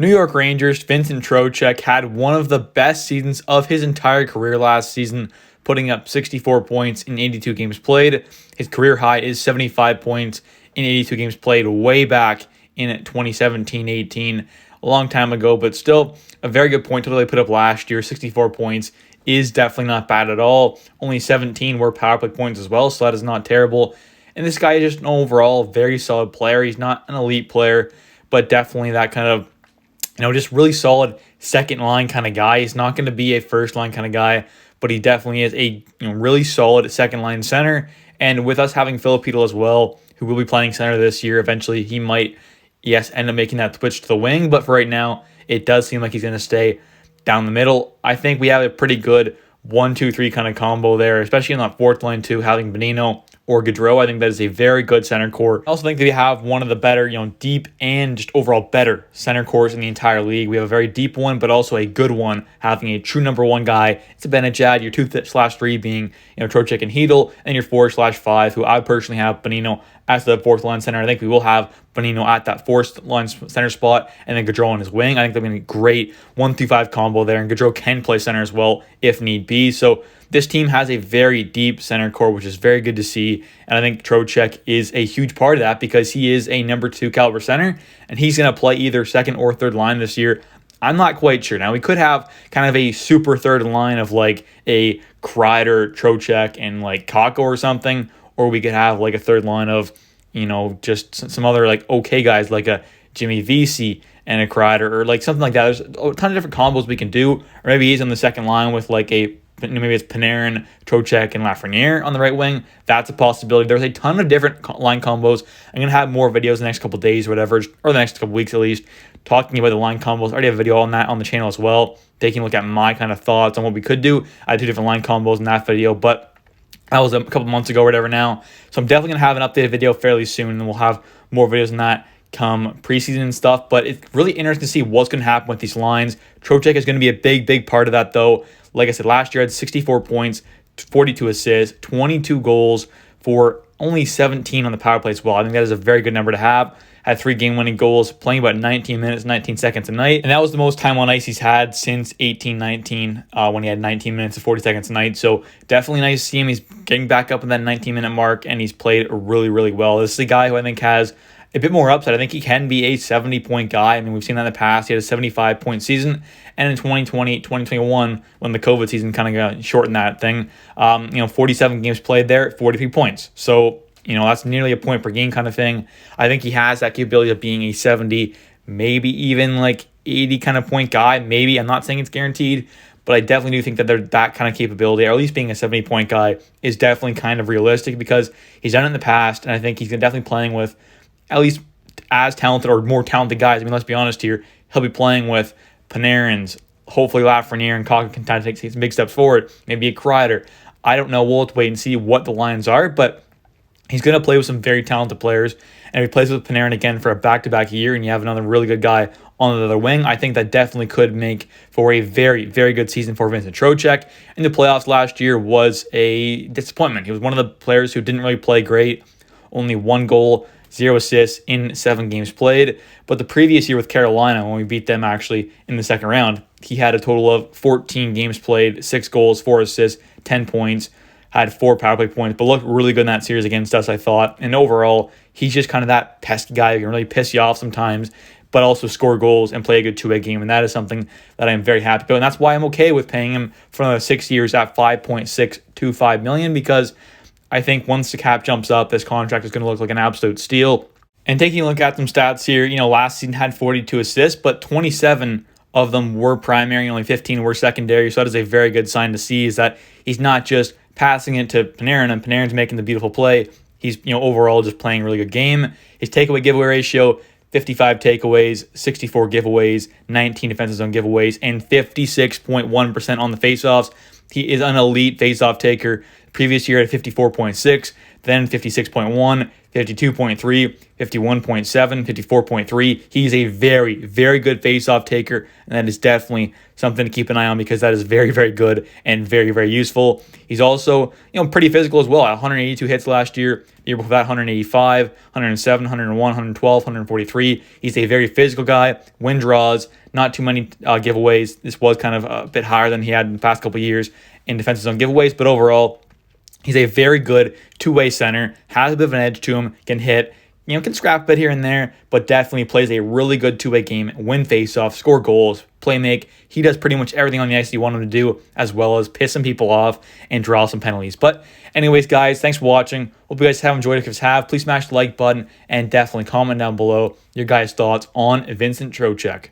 New York Rangers, Vincent Trocheck had one of the best seasons of his entire career last season, putting up 64 points in 82 games played. His career high is 75 points in 82 games played way back in 2017-18, a long time ago, but still a very good point total they put up last year. 64 points is definitely not bad at all. Only 17 were power play points as well, so that is not terrible. And this guy is just an overall very solid player. He's not an elite player, but definitely that kind of, just really solid second line kind of guy. He's not going to be a first line kind of guy, but he definitely is a really solid second line center. And with us having Filipino as well, who will be playing center this year, eventually he might, end up making that switch to the wing. But for right now, it does seem like he's going to stay down the middle. I think we have a pretty good 1-2-3 kind of combo there, especially on that fourth line too, having Bonino or Gaudreau. I think that is a very good center core. I also think that we have one of the better, deep and just overall better center cores in the entire league. We have a very deep one, but also a good one, having a true number one guy. It's a Benajad, your 2/3 being, Trocheck and Hedel, and your 4/5, who I personally have Bonino as the fourth line center. I think we will have Bonino at that fourth line center spot, and then Gaudreau on his wing. I think they're going to be a great 1-5 combo there, and Gaudreau can play center as well if need be. So this team has a very deep center core, which is very good to see. And I think Trocheck is a huge part of that because he is a number 2 caliber center, and he's going to play either second or third line this year. I'm not quite sure. Now, we could have kind of a super third line of like a Kreider, Trocheck, and like Kakko or something, or we could have like a third line of, just some other like okay guys like a Jimmy Vesey and a Kreider or like something like that. There's a ton of different combos we can do. Or maybe he's on the second line with like maybe it's Panarin, Trocheck, and Lafreniere on the right wing. That's a possibility. There's a ton of different line combos. I'm going to have more videos the next couple days or whatever, or the next couple weeks at least, talking about the line combos. I already have a video on that on the channel as well, taking a look at my kind of thoughts on what we could do. I had 2 different line combos in that video, but that was a couple months ago or whatever now. So I'm definitely going to have an updated video fairly soon, and we'll have more videos on that come preseason and stuff. But it's really interesting to see what's going to happen with these lines. Trocheck is going to be a big part of that, though. Like I said, last year I had 64 points, 42 assists, 22 goals for only 17 on the power play as well. I think that is a very good number to have. Had 3 game-winning goals, playing about 19 minutes, 19 seconds a night. And that was the most time on ice he's had since 18-19 when he had 19 minutes and 40 seconds a night. So definitely nice to see him. He's getting back up in that 19-minute mark, and he's played really well. This is a guy who I think has a bit more upside. I think he can be a 70-point guy. I mean, we've seen that in the past. He had a 75-point season. And in 2020, 2021, when the COVID season kind of shortened that thing, 47 games played there, 43 points. So, that's nearly a point per game kind of thing. I think he has that capability of being a 70, maybe even like 80 kind of point guy. Maybe. I'm not saying it's guaranteed, but I definitely do think that that kind of capability, or at least being a 70-point guy, is definitely kind of realistic because he's done it in the past, and I think he's definitely playing with at least as talented or more talented guys. I mean, let's be honest here. He'll be playing with Panarin's, hopefully Lafreniere and Kakko can take some big steps forward. Maybe a Kreider. I don't know. We'll have to wait and see what the lines are, but he's going to play with some very talented players. And if he plays with Panarin again for a back-to-back year and you have another really good guy on the other wing, I think that definitely could make for a very good season for Vincent Trocheck. In the playoffs last year was a disappointment. He was one of the players who didn't really play great. Only 1 goal, 0 assists in 7 games played. But the previous year with Carolina, when we beat them actually in the second round, he had a total of 14 games played, 6 goals, 4 assists, 10 points, had 4 power play points, but looked really good in that series against us, I thought. And overall, he's just kind of that pesky guy who can really piss you off sometimes, but also score goals and play a good two-way game. And that is something that I'm very happy about. And that's why I'm okay with paying him for another 6 years at $5.625 million, because I think once the cap jumps up, this contract is going to look like an absolute steal. And taking a look at some stats here, last season had 42 assists, but 27 of them were primary, only 15 were secondary. So that is a very good sign to see, is that he's not just passing it to Panarin and Panarin's making the beautiful play. He's, overall just playing a really good game. His takeaway giveaway ratio, 55 takeaways, 64 giveaways, 19 defensive zone giveaways, and 56.1% on the faceoffs. He is an elite faceoff taker. Previous year at 54.6, then 56.1, 52.3, 51.7, 54.3. He's a very, very good face-off taker, and that is definitely something to keep an eye on because that is very, very good and very, very useful. He's also, pretty physical as well. 182 hits last year. The year before that, 185, 107, 101, 112, 143. He's a very physical guy. Win draws, not too many giveaways. This was kind of a bit higher than he had in the past couple of years in defensive zone giveaways, but overall, he's a very good two-way center, has a bit of an edge to him, can hit, can scrap a bit here and there, but definitely plays a really good two-way game, win face-off, score goals, play make. He does pretty much everything on the ice you want him to do, as well as piss some people off and draw some penalties. But anyways, guys, thanks for watching. Hope you guys have enjoyed it. If you have, please smash the like button and definitely comment down below your guys' thoughts on Vincent Trocheck.